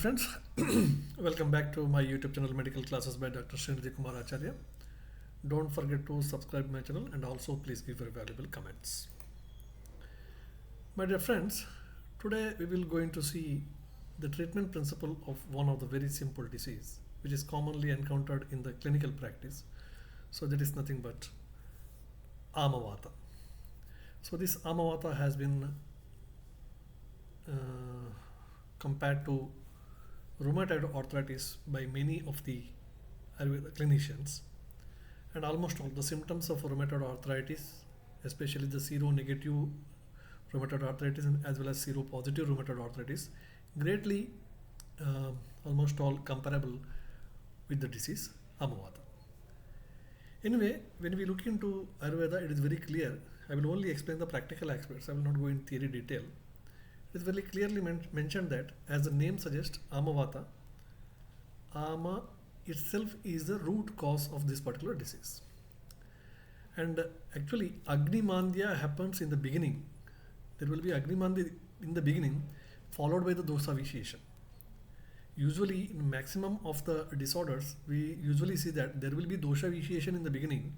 friends, welcome back to my YouTube channel Medical Classes by Dr. Srinidhi Kumar Acharya. Don't forget to subscribe my channel and also please give your valuable comments. My dear friends, today we will going to see the treatment principle of one of the very simple disease which is commonly encountered in the clinical practice. So that is nothing but Amavata. So this Amavata has been compared to rheumatoid arthritis by many of the Ayurveda clinicians, and almost all the symptoms of rheumatoid arthritis, especially the seronegative rheumatoid arthritis and as well as seropositive rheumatoid arthritis, greatly almost all comparable with the disease Amavata. Anyway, when we look into Ayurveda, it is very clear. I will only explain the practical aspects. I will not go in theory detail. It is very clearly mentioned that, as the name suggests, Amavata, Ama itself is the root cause of this particular disease. And actually, Agni Mandya happens in the beginning. There will be Agni Mandya in the beginning, followed by the dosha vitiation. Usually, in maximum of the disorders, we usually see that there will be dosha vitiation in the beginning,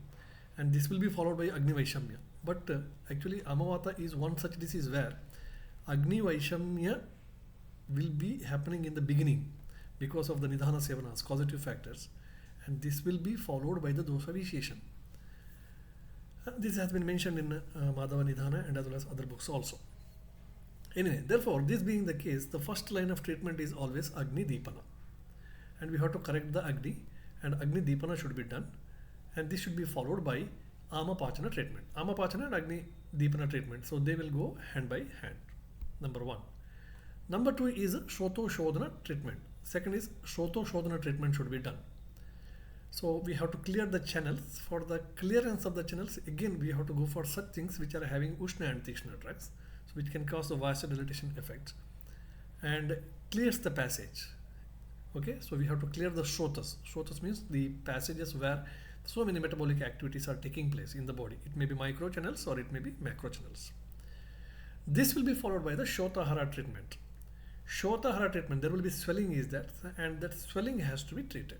and this will be followed by Agni Vaishamya. But actually, Amavata is one such disease where Agni Vaishamya will be happening in the beginning because of the Nidhana Sevanas, causative factors, and this will be followed by the dosha vitiation. This has been mentioned in Madhava Nidhana and as well as other books also. Anyway, therefore, this being the case, the first line of treatment is always Agni Deepana, and we have to correct the Agni, and Agni Deepana should be done, and this should be followed by Amapachana treatment. Amapachana and Agni Deepana treatment, so they will go hand by hand. Number one. Number two is Shoto Shodhana treatment. Second is Shoto Shodhana treatment should be done. So we have to clear the channels. For the clearance of the channels, again we have to go for such things which are having Ushna and Tikshna drugs, so which can cause the vasodilatation effect and clears the passage. Okay, so we have to clear the Shotas. Shotas means the passages where so many metabolic activities are taking place in the body. It may be micro channels or it may be macro channels. This will be followed by the Shotahara treatment. Shotahara treatment, there will be swelling is that, and that swelling has to be treated.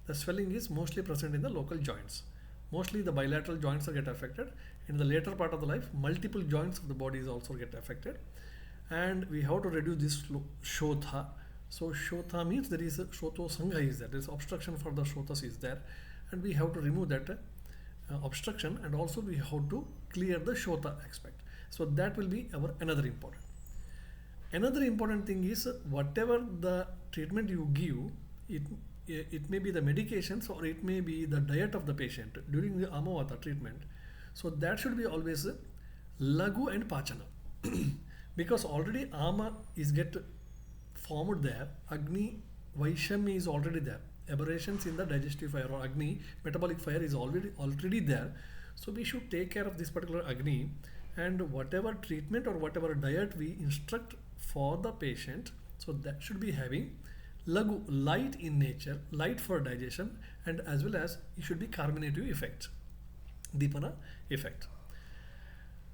The swelling is mostly present in the local joints. Mostly the bilateral joints are get affected. In the later part of the life, multiple joints of the body is also get affected. And we have to reduce this Shotha. So Shotha means there is a Shoto Sangha is there. There is obstruction for the Shotas is there. And we have to remove that obstruction, and also we have to clear the Shota aspect. So that will be our another important. Another important thing is whatever the treatment you give, it may be the medications or it may be the diet of the patient during the Amavata treatment. So that should be always Lagu and Pachana. Because already Ama is get formed there, Agni Vaishamya is already there. Aberrations in the digestive fire or Agni, metabolic fire is already there. So we should take care of this particular Agni, and whatever treatment or whatever diet we instruct for the patient, so that should be having Lagu, light in nature, light for digestion, and as well as it should be carminative effect, Deepana effect.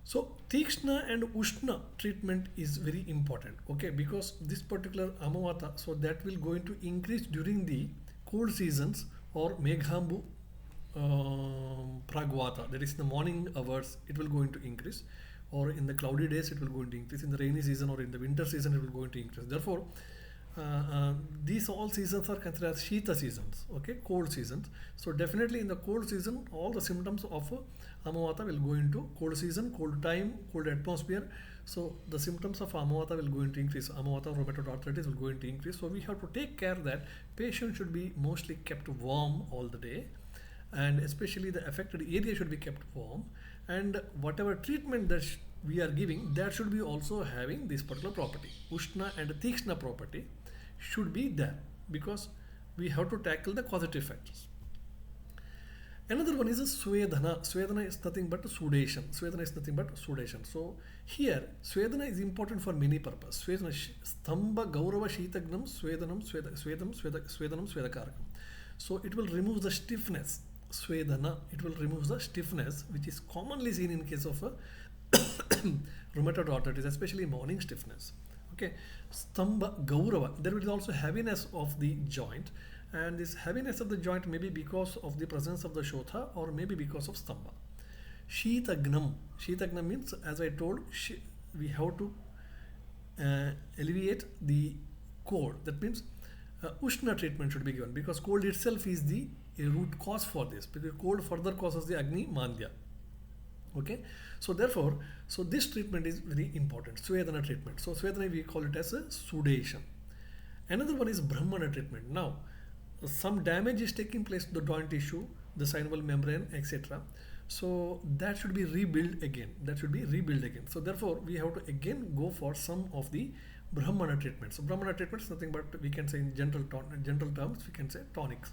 So Tikshna and Ushna treatment is very important, okay, because this particular Amavata, so that will going to increase during the cold seasons or Meghambu Pragvata, that is in the morning hours it will going to increase, or in the cloudy days it will going to increase, in the rainy season or in the winter season it will going to increase. Therefore, these all seasons are considered as Shita seasons, okay, cold seasons. So definitely in the cold season, all the symptoms of Amavata will go into cold season, cold time, cold atmosphere. So the symptoms of Amavata will go into increase. Amavata rheumatoid arthritis will go into increase. So we have to take care that patient should be mostly kept warm all the day, and especially the affected area should be kept warm, and whatever treatment that we are giving, that should be also having this particular property, Ushna and Tikshna property should be there, because we have to tackle the causative factors. Another one is a Swedhana. Swedhana is nothing but sudation. Swedhana is nothing but sudation. So here Swedhana is important for many purposes. Swedhana, Stamba Gaurava Shitagnam Swedhanam Swedhanam Swedakarakam. So it will remove the stiffness. Swedhana, it will remove the stiffness which is commonly seen in case of rheumatoid arthritis, especially morning stiffness. Okay, stamba gaurava, there will be also heaviness of the joint, and this heaviness of the joint may be because of the presence of the shotha or maybe because of stamba. Sheetagnam, sheetagnam means, as I told, we have to alleviate the cold. That means ushna treatment should be given, because cold itself is the root cause for this, because cold further causes the agni mandya. Okay, so therefore, so this treatment is very important, Svedana treatment. So Svedana, we call it as a sudation. Another one is Brahmana treatment. Now, some damage is taking place to the joint tissue, the synovial membrane, etc. So that should be rebuilt again. That should be rebuilt again. So therefore, we have to again go for some of the Brahmana treatments. So Brahmana treatment is nothing but, we can say in general terms, we can say tonics.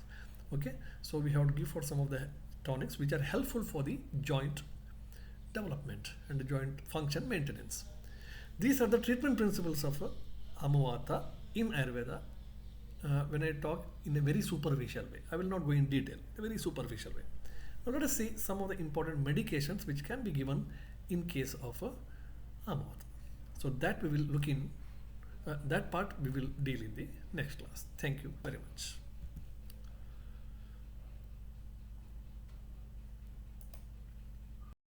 Okay, so we have to give for some of the tonics which are helpful for the joint development and the joint function maintenance. These are the treatment principles of Amavata in Ayurveda. When I talk in a very superficial way, I will not go in detail, a very superficial way. Now let us see some of the important medications which can be given in case of Amavata. So that we will look in, that part we will deal in the next class. Thank you very much.